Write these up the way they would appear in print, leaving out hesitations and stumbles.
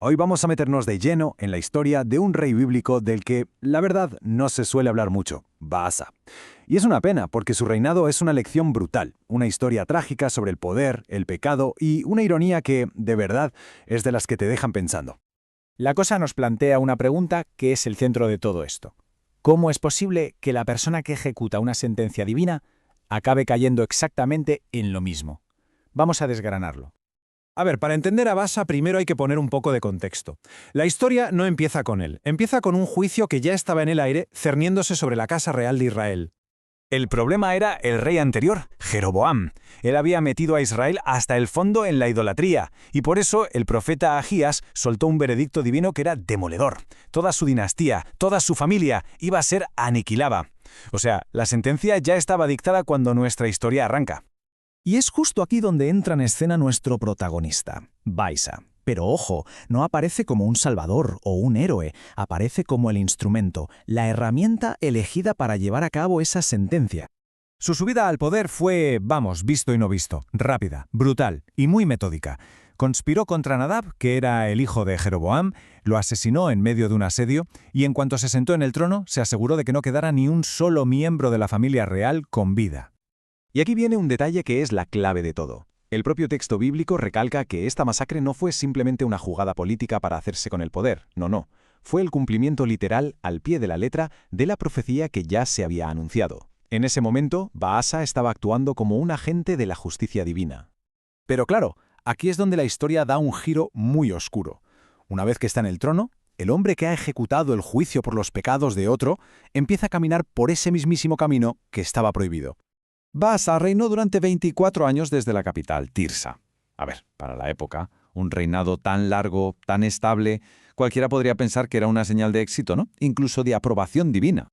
Hoy vamos a meternos de lleno en la historia de un rey bíblico del que, la verdad, no se suele hablar mucho, Baasa. Y es una pena, porque su reinado es una lección brutal, una historia trágica sobre el poder, el pecado y una ironía que, de verdad, es de las que te dejan pensando. La cosa nos plantea una pregunta que es el centro de todo esto. ¿Cómo es posible que la persona que ejecuta una sentencia divina acabe cayendo exactamente en lo mismo? Vamos a desgranarlo. A ver, para entender a Baasa primero hay que poner un poco de contexto. La historia no empieza con él, empieza con un juicio que ya estaba en el aire cerniéndose sobre la casa real de Israel. El problema era el rey anterior, Jeroboam. Él había metido a Israel hasta el fondo en la idolatría, y por eso el profeta Ahías soltó un veredicto divino que era demoledor. Toda su dinastía, toda su familia iba a ser aniquilada. O sea, la sentencia ya estaba dictada cuando nuestra historia arranca. Y es justo aquí donde entra en escena nuestro protagonista, Baasa. Pero ojo, no aparece como un salvador o un héroe, aparece como el instrumento, la herramienta elegida para llevar a cabo esa sentencia. Su subida al poder fue, visto y no visto, rápida, brutal y muy metódica. Conspiró contra Nadab, que era el hijo de Jeroboam, lo asesinó en medio de un asedio y en cuanto se sentó en el trono se aseguró de que no quedara ni un solo miembro de la familia real con vida. Y aquí viene un detalle que es la clave de todo. El propio texto bíblico recalca que esta masacre no fue simplemente una jugada política para hacerse con el poder, no. Fue el cumplimiento literal, al pie de la letra, de la profecía que ya se había anunciado. En ese momento, Baasa estaba actuando como un agente de la justicia divina. Pero claro, aquí es donde la historia da un giro muy oscuro. Una vez que está en el trono, el hombre que ha ejecutado el juicio por los pecados de otro empieza a caminar por ese mismísimo camino que estaba prohibido. Baasa reinó durante 24 años desde la capital, Tirsa. A ver, para la época, un reinado tan largo, tan estable, cualquiera podría pensar que era una señal de éxito, ¿no? Incluso de aprobación divina.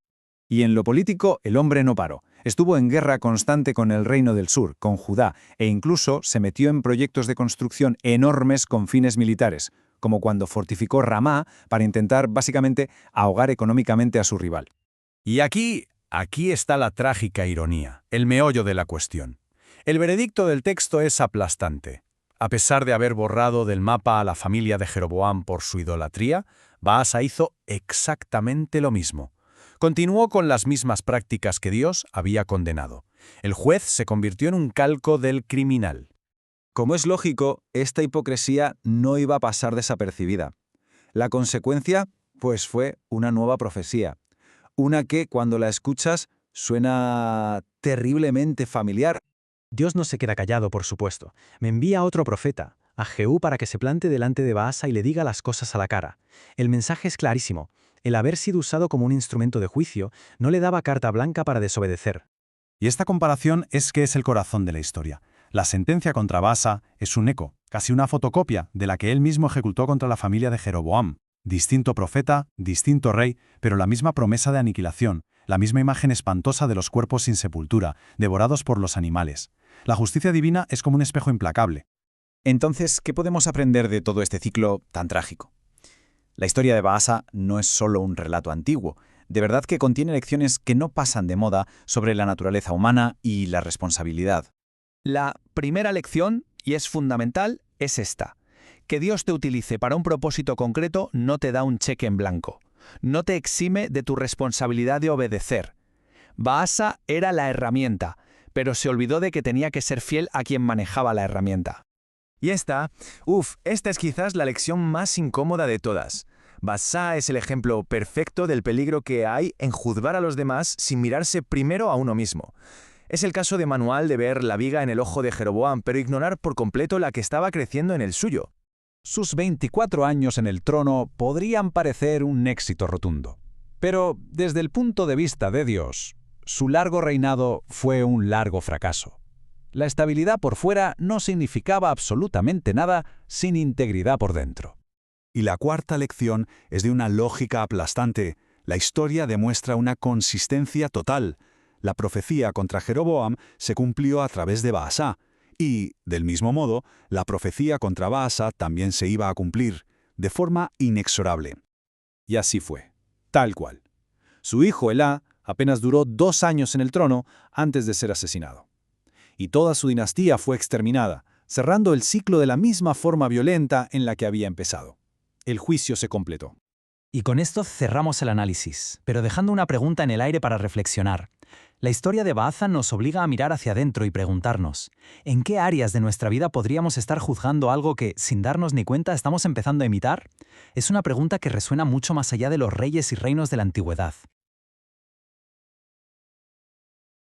Y en lo político, el hombre no paró. Estuvo en guerra constante con el reino del sur, con Judá, e incluso se metió en proyectos de construcción enormes con fines militares, como cuando fortificó Ramá para intentar, básicamente, ahogar económicamente a su rival. Y Aquí está la trágica ironía, el meollo de la cuestión. El veredicto del texto es aplastante. A pesar de haber borrado del mapa a la familia de Jeroboam por su idolatría, Baasa hizo exactamente lo mismo. Continuó con las mismas prácticas que Dios había condenado. El juez se convirtió en un calco del criminal. Como es lógico, esta hipocresía no iba a pasar desapercibida. La consecuencia, pues, fue una nueva profecía. Una que, cuando la escuchas, suena terriblemente familiar. Dios no se queda callado, por supuesto. Me envía a otro profeta, a Jehú, para que se plante delante de Baasa y le diga las cosas a la cara. El mensaje es clarísimo. El haber sido usado como un instrumento de juicio no le daba carta blanca para desobedecer. Y esta comparación es que es el corazón de la historia. La sentencia contra Baasa es un eco, casi una fotocopia, de la que él mismo ejecutó contra la familia de Jeroboam. Distinto profeta, distinto rey, pero la misma promesa de aniquilación, la misma imagen espantosa de los cuerpos sin sepultura, devorados por los animales. La justicia divina es como un espejo implacable. Entonces, ¿qué podemos aprender de todo este ciclo tan trágico? La historia de Baasa no es solo un relato antiguo, de verdad que contiene lecciones que no pasan de moda sobre la naturaleza humana y la responsabilidad. La primera lección, y es fundamental, es esta. Que Dios te utilice para un propósito concreto no te da un cheque en blanco. No te exime de tu responsabilidad de obedecer. Baasa era la herramienta, pero se olvidó de que tenía que ser fiel a quien manejaba la herramienta. Y esta es quizás la lección más incómoda de todas. Baasa es el ejemplo perfecto del peligro que hay en juzgar a los demás sin mirarse primero a uno mismo. Es el caso de Manuel de ver la viga en el ojo de Jeroboam, pero ignorar por completo la que estaba creciendo en el suyo. Sus 24 años en el trono podrían parecer un éxito rotundo. Pero, desde el punto de vista de Dios, su largo reinado fue un largo fracaso. La estabilidad por fuera no significaba absolutamente nada sin integridad por dentro. Y la cuarta lección es de una lógica aplastante. La historia demuestra una consistencia total. La profecía contra Jeroboam se cumplió a través de Baasa. Y, del mismo modo, la profecía contra Baasa también se iba a cumplir, de forma inexorable. Y así fue, tal cual. Su hijo Elá apenas duró 2 años en el trono antes de ser asesinado. Y toda su dinastía fue exterminada, cerrando el ciclo de la misma forma violenta en la que había empezado. el juicio se completó. Y con esto cerramos el análisis, pero dejando una pregunta en el aire para reflexionar. La historia de Baasa nos obliga a mirar hacia adentro y preguntarnos, ¿en qué áreas de nuestra vida podríamos estar juzgando algo que, sin darnos ni cuenta, estamos empezando a imitar? Es una pregunta que resuena mucho más allá de los reyes y reinos de la antigüedad.